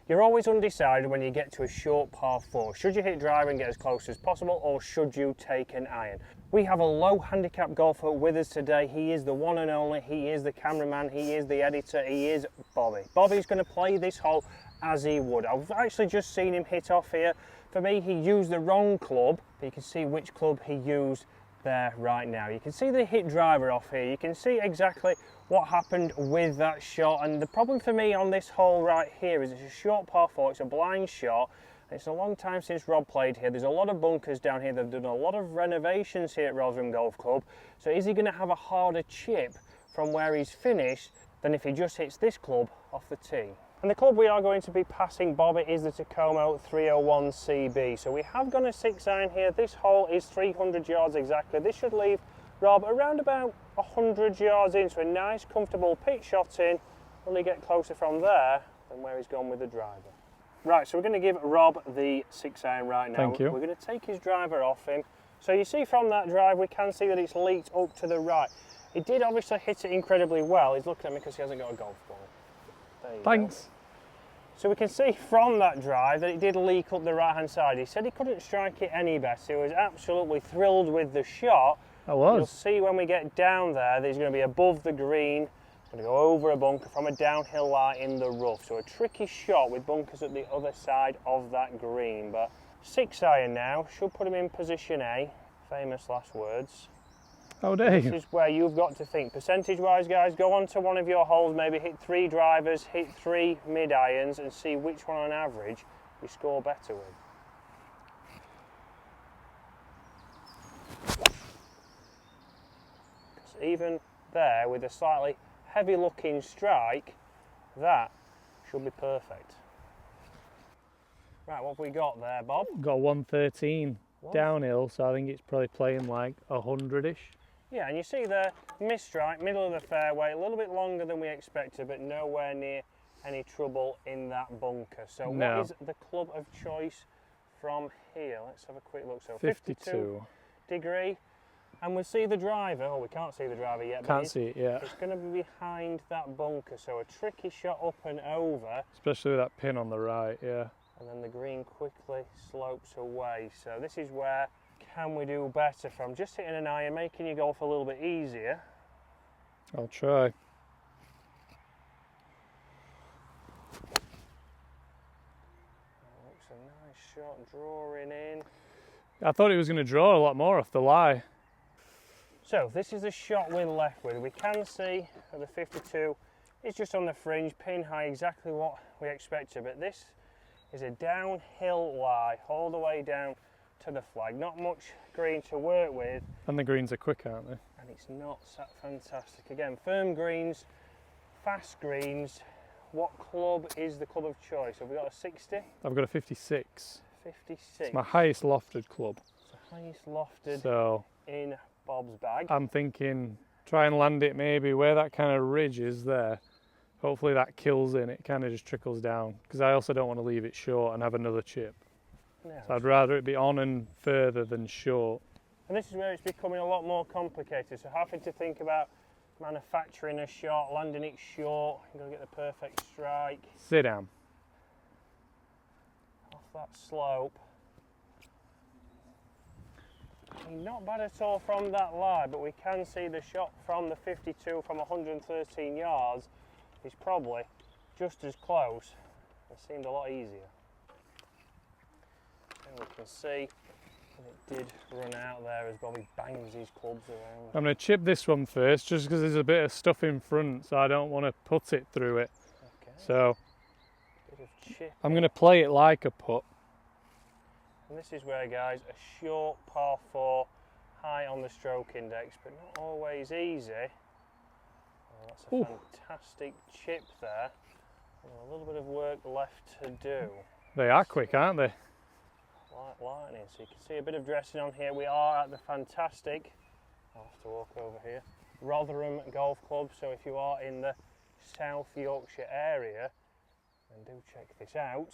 You're always undecided when you get to a short par 4. Should you hit driver and get as close as possible, or should you take an iron? We have a low handicap golfer with us today. He is the one and only, he is the cameraman, he is the editor, he is Bobby. Bobby's going to play this hole as he would. I've actually just seen him hit off here. For me, he used the wrong club, but you can see which club he used there right now. You can see the hit driver off here. You can see exactly what happened with that shot, and the problem for me on this hole right here is it's a short par 4, it's a blind shot. It's a long time since Rob played here. There's a lot of bunkers down here. They've done a lot of renovations here at Rotherham Golf Club. So is he going to have a harder chip from where he's finished than if he just hits this club off the tee? And the club we are going to be passing Bobby is the Tacoma 301 CB. So we have gone a 6-iron here. This hole is 300 yards exactly. This should leave Rob around about 100 yards in, so a nice comfortable pitch shot in. Will he get closer from there than where he's gone with the driver? Right, so we're going to give Rob the 6-iron right now. Thank you. We're going to take his driver off him. So you see from that drive, we can see that it's leaked up to the right. He did obviously hit it incredibly well. He's looking at me because he hasn't got a golf ball. There you Thanks. go. So we can see from that drive that it did leak up the right-hand side. He said he couldn't strike it any better. He was absolutely thrilled with the shot. I was. You'll see when we get down there that he's going to be above the green, going to go over a bunker from a downhill lie in the rough. So a tricky shot with bunkers at the other side of that green. But 6-iron now, should put him in position A. Famous last words. How dare you? This is where you've got to think. Percentage-wise, guys, go on to one of your holes, maybe hit 3 drivers, hit 3 mid-irons, and see which one on average you score better with. Even there, with a slightly heavy looking strike, that should be perfect. Right, what have we got there, Bob? Got 113 downhill, so I think it's probably playing like 100-ish. Yeah, and you see there, mid-strike, middle of the fairway, a little bit longer than we expected, but nowhere near any trouble in that bunker. So no. What is the club of choice from here? Let's have a quick look. So 52 degree. And we'll see the driver. Oh, we can't see the driver yet. Can't see it yet. It's going to be behind that bunker, so a tricky shot up and over. Especially with that pin on the right, yeah. And then the green quickly slopes away. So this is where can we do better from just hitting an iron, making your golf a little bit easier. I'll try. Looks a nice shot, drawing in. I thought he was going to draw a lot more off the lie. So this is the shot we're left with. We can see at the 52, it's just on the fringe, pin high, exactly what we expected. But this is a downhill lie, all the way down to the flag. Not much green to work with. And the greens are quick, aren't they? And it's not fantastic. Again, firm greens, fast greens. What club is the club of choice? Have we got a 60? I've got a 56. 56. It's my highest lofted club. It's the highest lofted so in Bob's bag. I'm thinking try and land it maybe where that kind of ridge is there. Hopefully that kills in, it kind of just trickles down, because I also don't want to leave it short and have another chip. No. So I'd rather it be on and further than short. And this is where it's becoming a lot more complicated, so having to think about manufacturing a shot, landing it short, you've got to get the perfect strike. Sit down. Off that slope. Not bad at all from that lie, but we can see the shot from the 52 from 113 yards is probably just as close. It seemed a lot easier. And we can see that it did run out there as Bobby bangs his clubs around. I'm going to chip this one first, just because there's a bit of stuff in front, so I don't want to put it through it. Okay. So Bit of chip. I'm going to play it like a putt. And this is where, guys, a short par 4, high on the stroke index, but not always easy. Oh, that's a fantastic chip there. A little bit of work left to do. They are quick, aren't they? Like lightning. So you can see a bit of dressing on here. We are at the fantastic, I'll have to walk over here, Rotherham Golf Club. So if you are in the South Yorkshire area, then do check this out.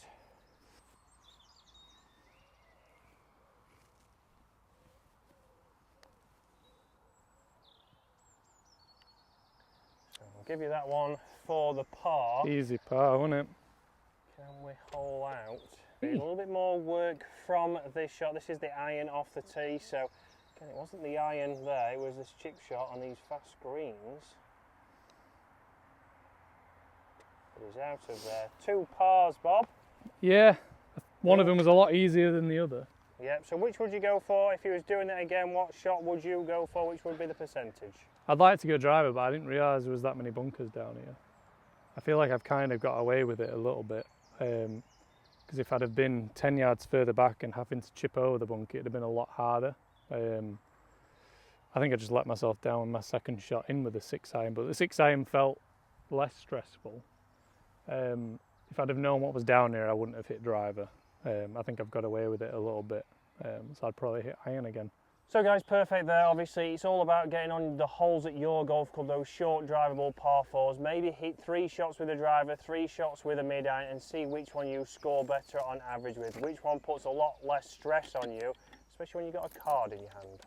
So I'll give you that one for the par. Easy par, wasn't it? Can we hole out? A little bit more work from this shot. This is the iron off the tee, so again, it wasn't the iron there, it was this chip shot on these fast greens. It is out of there. 2 pars, Bob. Yeah, one of them was a lot easier than the other. Yep, so which would you go for? If you was doing it again, what shot would you go for? Which would be the percentage? I'd like to go driver, but I didn't realise there was that many bunkers down here. I feel like I've kind of got away with it a little bit. Because if I'd have been 10 yards further back and having to chip over the bunker, it'd have been a lot harder. I think I just let myself down with my second shot in with the 6-iron, but the 6-iron felt less stressful. If I'd have known what was down here, I wouldn't have hit driver. I think I've got away with it a little bit, so I'd probably hit iron again. So guys, perfect there. Obviously, it's all about getting on the holes at your golf club, those short drivable par 4s. Maybe hit 3 shots with a driver, 3 shots with a mid-iron, and see which one you score better on average with. Which one puts a lot less stress on you, especially when you've got a card in your hand.